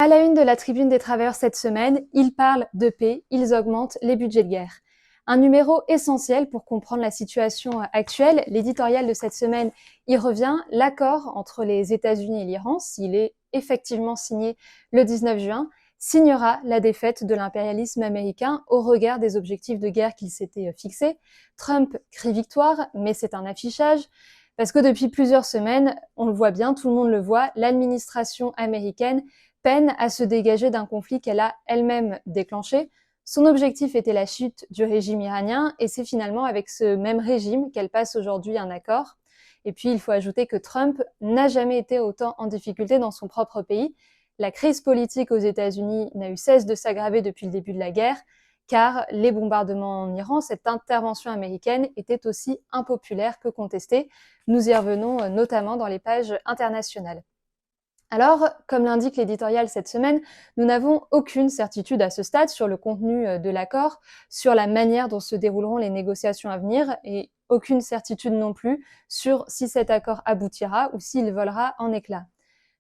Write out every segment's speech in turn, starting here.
À la une de la Tribune des Travailleurs cette semaine, ils parlent de paix, ils augmentent les budgets de guerre. Un numéro essentiel pour comprendre la situation actuelle. L'éditorial de cette semaine y revient. L'accord entre les États-Unis et l'Iran, s'il est effectivement signé le 19 juin, signera la défaite de l'impérialisme américain au regard des objectifs de guerre qu'il s'était fixés. Trump crie victoire, mais c'est un affichage. Parce que depuis plusieurs semaines, on le voit bien, tout le monde le voit, l'administration américaine peine à se dégager d'un conflit qu'elle a elle-même déclenché. Son objectif était la chute du régime iranien et c'est finalement avec ce même régime qu'elle passe aujourd'hui un accord. Et puis, il faut ajouter que Trump n'a jamais été autant en difficulté dans son propre pays. La crise politique aux États-Unis n'a eu cesse de s'aggraver depuis le début de la guerre, car les bombardements en Iran, cette intervention américaine, était aussi impopulaire que contestée. Nous y revenons notamment dans les pages internationales. Alors, comme l'indique l'éditorial cette semaine, nous n'avons aucune certitude à ce stade sur le contenu de l'accord, sur la manière dont se dérouleront les négociations à venir et aucune certitude non plus sur si cet accord aboutira ou s'il volera en éclats.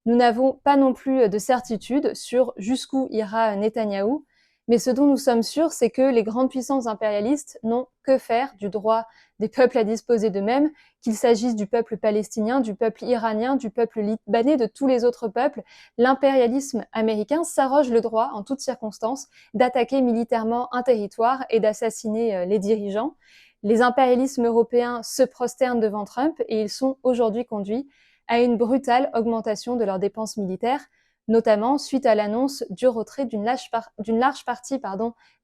Nous n'avons pas non plus de certitude sur jusqu'où ira Netanyahou, mais ce dont nous sommes sûrs, c'est que les grandes puissances impérialistes n'ont que faire du droit des peuples à disposer d'eux-mêmes, qu'il s'agisse du peuple palestinien, du peuple iranien, du peuple libanais, de tous les autres peuples. L'impérialisme américain s'arroge le droit, en toutes circonstances, d'attaquer militairement un territoire et d'assassiner les dirigeants. Les impérialismes européens se prosternent devant Trump et ils sont aujourd'hui conduits à une brutale augmentation de leurs dépenses militaires, notamment suite à l'annonce du retrait d'une large partie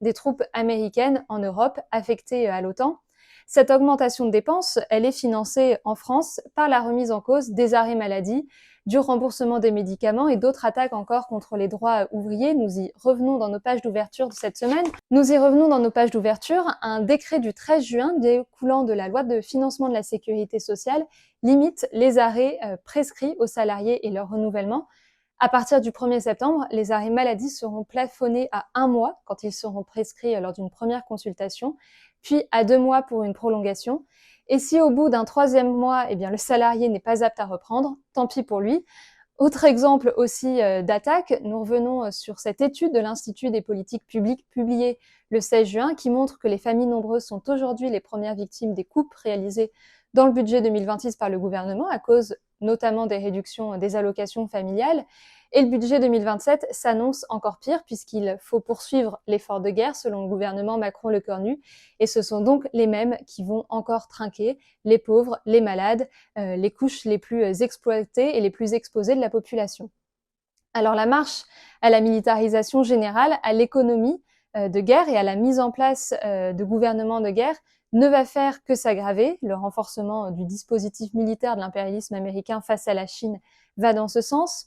des troupes américaines en Europe affectées à l'OTAN. Cette augmentation de dépenses, elle est financée en France par la remise en cause des arrêts maladie, du remboursement des médicaments et d'autres attaques encore contre les droits ouvriers. Nous y revenons dans nos pages d'ouverture de cette semaine. Un décret du 13 juin découlant de la loi de financement de la sécurité sociale limite les arrêts prescrits aux salariés et leur renouvellement. À partir du 1er septembre, les arrêts maladie seront plafonnés à 1 mois quand ils seront prescrits lors d'une première consultation, puis à 2 mois pour une prolongation. Et si au bout d'un 3e mois, le salarié n'est pas apte à reprendre, tant pis pour lui. Autre exemple aussi d'attaque, nous revenons sur cette étude de l'Institut des politiques publiques publiée le 16 juin qui montre que les familles nombreuses sont aujourd'hui les premières victimes des coupes réalisées dans le budget 2026 par le gouvernement à cause notamment des réductions des allocations familiales. Et le budget 2027 s'annonce encore pire puisqu'il faut poursuivre l'effort de guerre selon le gouvernement Macron-Lecornu. Et ce sont donc les mêmes qui vont encore trinquer les pauvres, les malades, les couches les plus exploitées et les plus exposées de la population. Alors la marche à la militarisation générale, à l'économie de guerre et à la mise en place de gouvernements de guerre ne va faire que s'aggraver. Le renforcement du dispositif militaire de l'impérialisme américain face à la Chine va dans ce sens.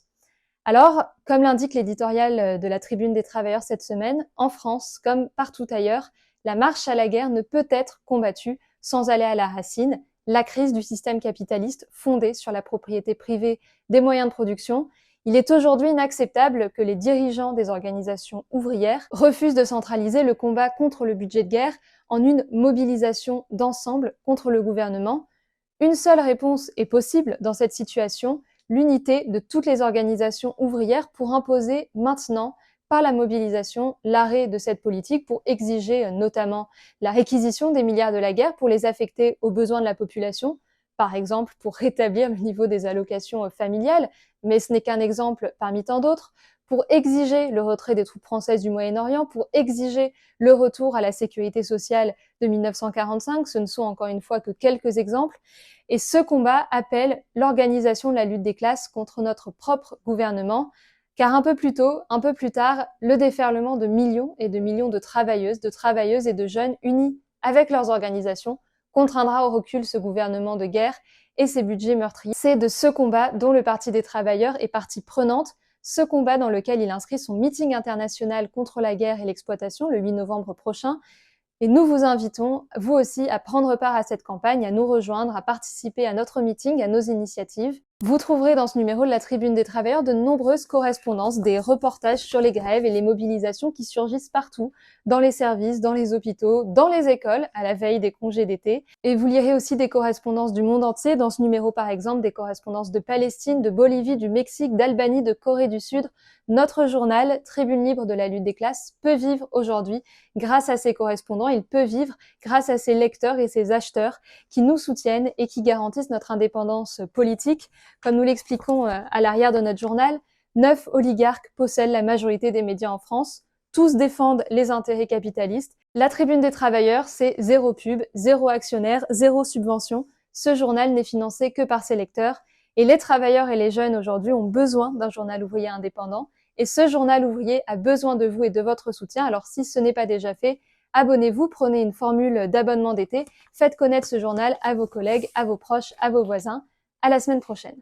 Alors, comme l'indique l'éditorial de la Tribune des Travailleurs cette semaine, en France, comme partout ailleurs, la marche à la guerre ne peut être combattue sans aller à la racine, la crise du système capitaliste fondé sur la propriété privée des moyens de production. Il est aujourd'hui inacceptable que les dirigeants des organisations ouvrières refusent de centraliser le combat contre le budget de guerre en une mobilisation d'ensemble contre le gouvernement. Une seule réponse est possible dans cette situation, l'unité de toutes les organisations ouvrières pour imposer maintenant, par la mobilisation, l'arrêt de cette politique pour exiger notamment la réquisition des milliards de la guerre pour les affecter aux besoins de la population, par exemple pour rétablir le niveau des allocations familiales, mais ce n'est qu'un exemple parmi tant d'autres, pour exiger le retrait des troupes françaises du Moyen-Orient, pour exiger le retour à la sécurité sociale de 1945. Ce ne sont encore une fois que quelques exemples. Et ce combat appelle l'organisation de la lutte des classes contre notre propre gouvernement, car un peu plus tôt, un peu plus tard, le déferlement de millions et de millions de travailleuses et de jeunes unis avec leurs organisations contraindra au recul ce gouvernement de guerre et ses budgets meurtriers. C'est de ce combat dont le Parti des travailleurs est partie prenante, ce combat dans lequel il inscrit son meeting international contre la guerre et l'exploitation le 8 novembre prochain. Et nous vous invitons, vous aussi, à prendre part à cette campagne, à nous rejoindre, à participer à notre meeting, à nos initiatives. Vous trouverez dans ce numéro de la Tribune des Travailleurs de nombreuses correspondances, des reportages sur les grèves et les mobilisations qui surgissent partout, dans les services, dans les hôpitaux, dans les écoles, à la veille des congés d'été. Et vous lirez aussi des correspondances du monde entier, dans ce numéro par exemple, des correspondances de Palestine, de Bolivie, du Mexique, d'Albanie, de Corée du Sud. Notre journal, Tribune libre de la lutte des classes, peut vivre aujourd'hui grâce à ses correspondants, il peut vivre grâce à ses lecteurs et ses acheteurs qui nous soutiennent et qui garantissent notre indépendance politique. Comme nous l'expliquons à l'arrière de notre journal, 9 oligarques possèdent la majorité des médias en France. Tous défendent les intérêts capitalistes. La Tribune des Travailleurs, c'est zéro pub, zéro actionnaire, zéro subvention. Ce journal n'est financé que par ses lecteurs. Et les travailleurs et les jeunes aujourd'hui ont besoin d'un journal ouvrier indépendant. Et ce journal ouvrier a besoin de vous et de votre soutien. Alors si ce n'est pas déjà fait, abonnez-vous, prenez une formule d'abonnement d'été, faites connaître ce journal à vos collègues, à vos proches, à vos voisins. À la semaine prochaine.